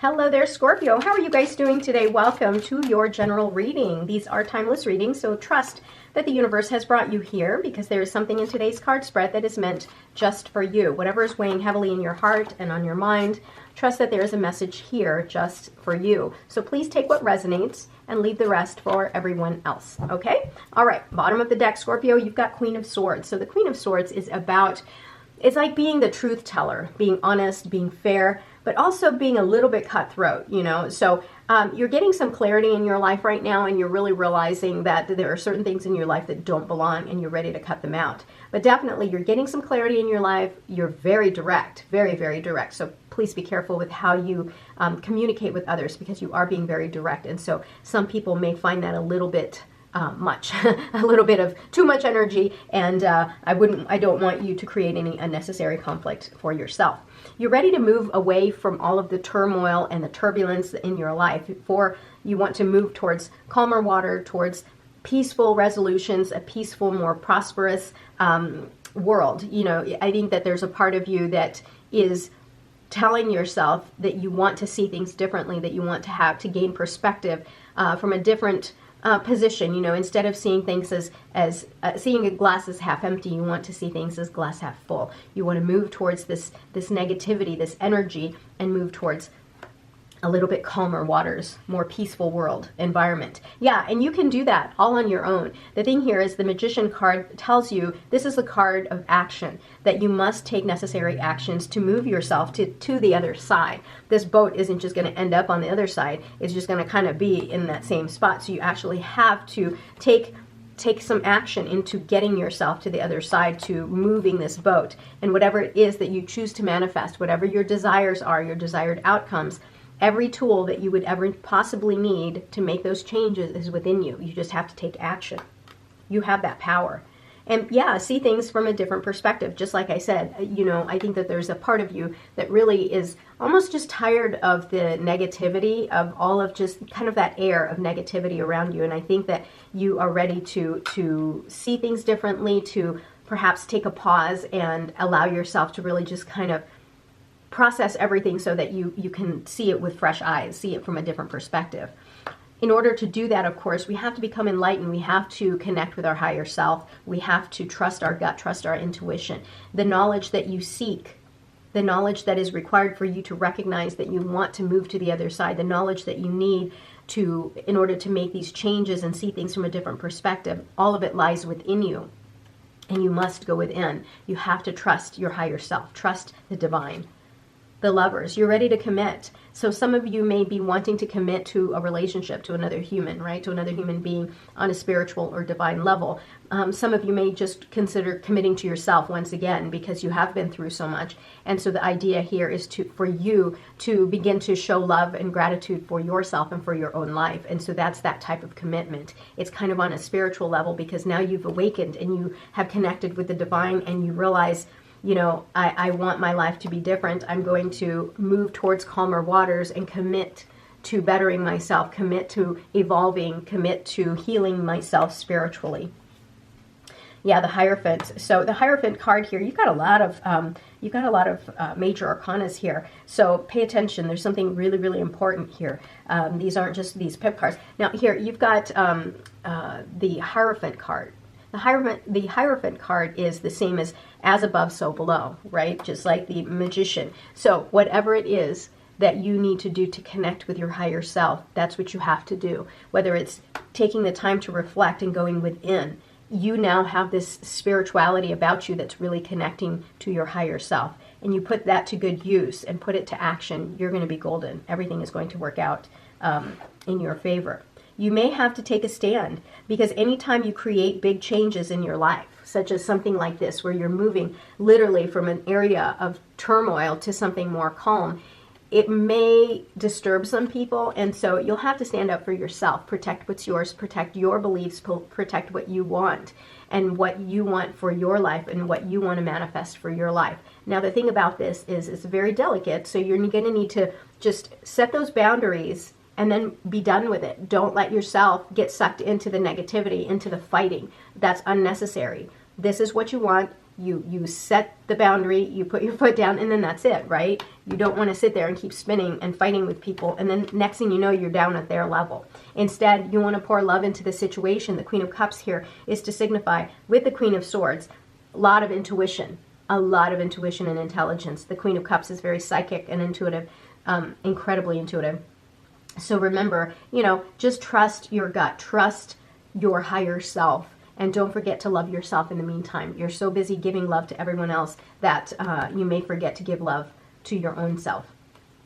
Hello there, Scorpio. How are you guys doing today? Welcome to your general reading. These are timeless readings, so trust that the universe has brought you here because there is something in today's card spread that is meant just for you. Whatever is weighing heavily in your heart and on your mind, trust that there is a message here just for you. So please take what resonates and leave the rest for everyone else, okay? All right, bottom of the deck, Scorpio, you've got Queen of Swords. So the Queen of Swords is about, it's like being the truth teller, being honest, being fair, but also being a little bit cutthroat, you know? So you're getting some clarity in your life right now, and you're really realizing that there are certain things in your life that don't belong, and you're ready to cut them out. But definitely, you're getting some clarity in your life. You're very direct, very, very direct. So please be careful with how you communicate with others, because you are being very direct. And so some people may find that a little bit much, a little bit of too much energy, and I don't want you to create any unnecessary conflict for yourself. You're ready to move away from all of the turmoil and the turbulence in your life. You want to move towards calmer water, towards peaceful resolutions, a peaceful, more prosperous world. You know, I think that there's a part of you that is telling yourself that you want to see things differently, that you want to have to gain perspective from a different position. You know, instead of seeing things as seeing a glass as half empty, you want to see things as glass half full. You want to move towards this negativity, this energy, and move towards a little bit calmer waters, more peaceful world environment. Yeah, and you can do that all on your own. The thing here is the Magician card tells you this is a card of action, that you must take necessary actions to move yourself to the other side. This boat isn't just going to end up on the other side. It's just going to kind of be in that same spot. So you actually have to take some action into getting yourself to the other side, to moving this boat. And whatever it is that you choose to manifest, whatever your desires are, your desired outcomes, every tool that you would ever possibly need to make those changes is within you. You just have to take action. You have that power. And yeah, see things from a different perspective. Just like I said, you know, I think that there's a part of you that really is almost just tired of the negativity, of all of just kind of that air of negativity around you. And I think that you are ready to see things differently, to perhaps take a pause and allow yourself to really just kind of process everything so that you can see it with fresh eyes, see it from a different perspective. In order to do that, of course, we have to become enlightened. We have to connect with our higher self. We have to trust our gut, trust our intuition. The knowledge that you seek, the knowledge that is required for you to recognize that you want to move to the other side, the knowledge that you need in order to make these changes and see things from a different perspective, all of it lies within you. And you must go within. You have to trust your higher self, trust the divine. The Lovers, you're ready to commit. So some of you may be wanting to commit to a relationship, to another human, right? To another human being on a spiritual or divine level. Some of you may just consider committing to yourself once again because you have been through so much. And so the idea here is for you to begin to show love and gratitude for yourself and for your own life. And so that's that type of commitment. It's kind of on a spiritual level because now you've awakened and you have connected with the divine and you realize, you know, I want my life to be different. I'm going to move towards calmer waters and commit to bettering myself, commit to evolving, commit to healing myself spiritually. Yeah, the Hierophant. So the Hierophant card here, you've got a lot of major arcanas here. So pay attention. There's something really, really important here. These aren't just these pip cards. Now here you've got the Hierophant card. The Hierophant card is the same as above, so below, right? Just like the Magician. So whatever it is that you need to do to connect with your higher self, that's what you have to do. Whether it's taking the time to reflect and going within, you now have this spirituality about you that's really connecting to your higher self. And you put that to good use and put it to action, you're going to be golden. Everything is going to work out in your favor. You may have to take a stand because anytime you create big changes in your life, such as something like this, where you're moving literally from an area of turmoil to something more calm, it may disturb some people. And so you'll have to stand up for yourself, protect what's yours, protect your beliefs, protect what you want and what you want for your life and what you want to manifest for your life. Now, the thing about this is it's very delicate. So you're going to need to just set those boundaries and then be done with it. Don't let yourself get sucked into the negativity, into the fighting. That's unnecessary. This is what you want. You set the boundary, you put your foot down, and then that's it, right? You don't want to sit there and keep spinning and fighting with people, and then next thing you know, you're down at their level. Instead, you want to pour love into the situation. The Queen of Cups here is to signify, with the Queen of Swords, a lot of intuition and intelligence. The Queen of Cups is very psychic and intuitive, incredibly intuitive. So remember, just trust your gut, trust your higher self. And don't forget to love yourself in the meantime. You're so busy giving love to everyone else that you may forget to give love to your own self.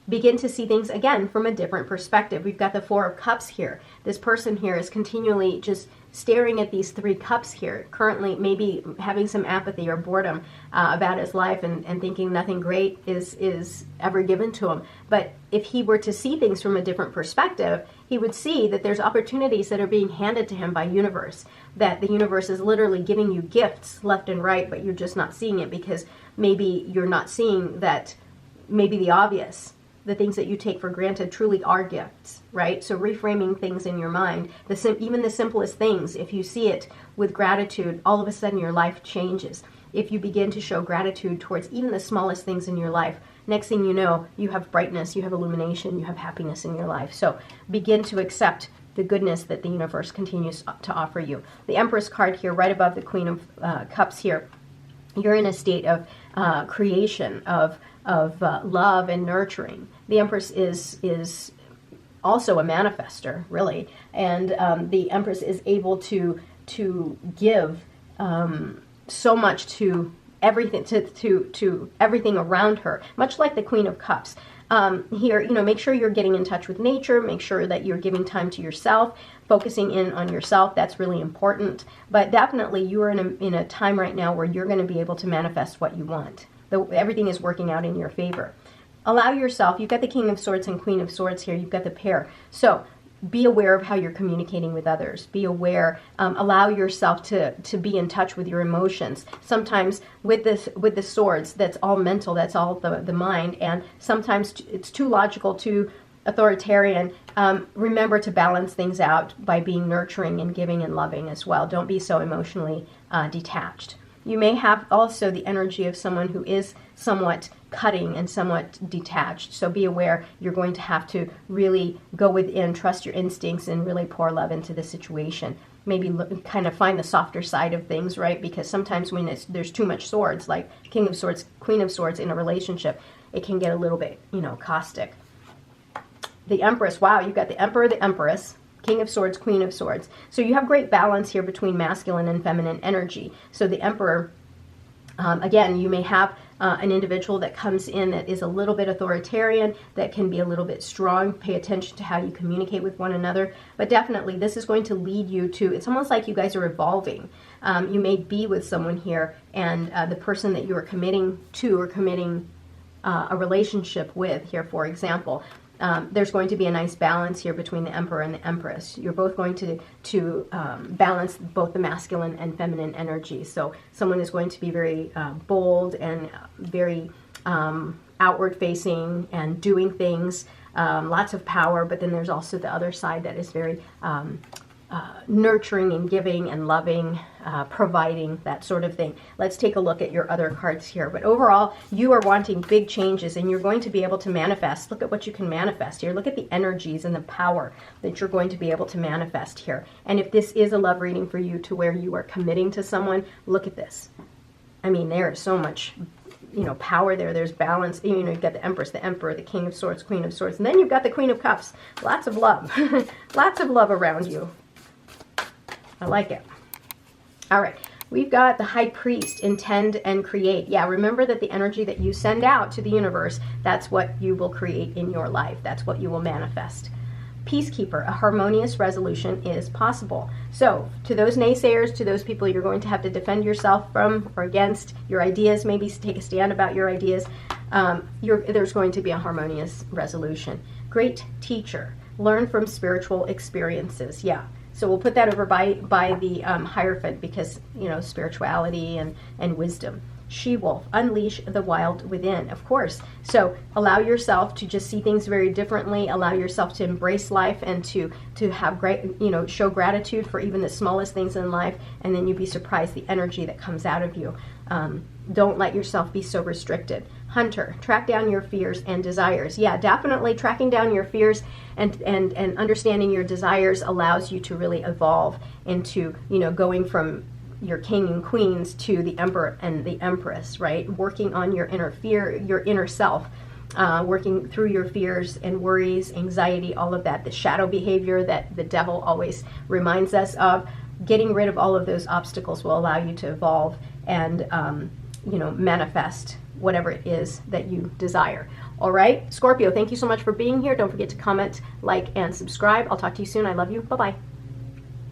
Begin to see things again from a different perspective. We've got the Four of Cups here. This person here is continually just staring at these 3 cups here, currently maybe having some apathy or boredom about his life and thinking nothing great is ever given to him. But if he were to see things from a different perspective, he would see that there's opportunities that are being handed to him by universe, that the universe is literally giving you gifts left and right, but you're just not seeing it because maybe you're not seeing that maybe the obvious. The things that you take for granted truly are gifts, right? So reframing things in your mind, even the simplest things, if you see it with gratitude, all of a sudden your life changes. If you begin to show gratitude towards even the smallest things in your life, next thing you know, you have brightness, you have illumination, you have happiness in your life. So begin to accept the goodness that the universe continues to offer you. The Empress card here, right above the Queen of Cups here, you're in a state of creation, of love and nurturing. The Empress is also a manifester, really, and the Empress is able to give so much to everything to everything around her, much like the Queen of Cups. Here, make sure you're getting in touch with nature. Make sure that you're giving time to yourself, focusing in on yourself. That's really important. But definitely, you are in a time right now where you're going to be able to manifest what you want. Everything is working out in your favor. Allow yourself, you've got the King of Swords and Queen of Swords here, you've got the pair. So be aware of how you're communicating with others. Be aware, allow yourself to be in touch with your emotions. Sometimes with the swords, that's all mental, that's all the mind, and sometimes it's too logical, too authoritarian. Remember to balance things out by being nurturing and giving and loving as well. Don't be so emotionally detached. You may have also the energy of someone who is somewhat cutting and somewhat detached. So be aware you're going to have to really go within, trust your instincts, and really pour love into the situation. Maybe kind of find the softer side of things, right? Because sometimes when there's too much swords, like King of Swords, Queen of Swords in a relationship, it can get a little bit, caustic. The Empress, wow, you've got the Emperor, the Empress, King of Swords, Queen of Swords. So you have great balance here between masculine and feminine energy. So the Emperor, again, you may have an individual that comes in that is a little bit authoritarian, that can be a little bit strong. Pay attention to how you communicate with one another. But definitely, this is going to lead you to, it's almost like you guys are evolving. You may be with someone here, and the person that you are committing to or committing a relationship with here, for example, there's going to be a nice balance here between the Emperor and the Empress. You're both going to balance both the masculine and feminine energy. So someone is going to be very bold and very outward-facing and doing things, lots of power. But then there's also the other side that is very nurturing and giving and loving, providing, that sort of thing. Let's take a look at your other cards here. But overall, you are wanting big changes, and you're going to be able to manifest. Look at what you can manifest here. Look at the energies and the power that you're going to be able to manifest here. And if this is a love reading for you to where you are committing to someone, look at this. I mean, there is so much power there. There's balance. You've got the Empress, the Emperor, the King of Swords, Queen of Swords, and then you've got the Queen of Cups. Lots of love. Lots of love around you. I like it. All right. We've got the High Priest, intend and create. Yeah, remember that the energy that you send out to the universe, that's what you will create in your life. That's what you will manifest. Peacekeeper, a harmonious resolution is possible. So to those naysayers, to those people you're going to have to defend yourself from or against, your ideas, maybe take a stand about your ideas, there's going to be a harmonious resolution. Great teacher, learn from spiritual experiences. Yeah. So we'll put that over by the Hierophant because, spirituality and wisdom. She-wolf, unleash the wild within, of course. So allow yourself to just see things very differently. Allow yourself to embrace life and to have great, show gratitude for even the smallest things in life. And then you'd be surprised the energy that comes out of you. Don't let yourself be so restricted. Hunter, track down your fears and desires. Yeah, definitely tracking down your fears and understanding your desires allows you to really evolve into, going from your king and queens to the emperor and the empress, right? Working on your inner fear, your inner self, working through your fears and worries, anxiety, all of that, the shadow behavior that the devil always reminds us of. Getting rid of all of those obstacles will allow you to evolve and, manifest whatever it is that you desire. All right, Scorpio, thank you so much for being here. Don't forget to comment, like, and subscribe. I'll talk to you soon. I love you. Bye-bye.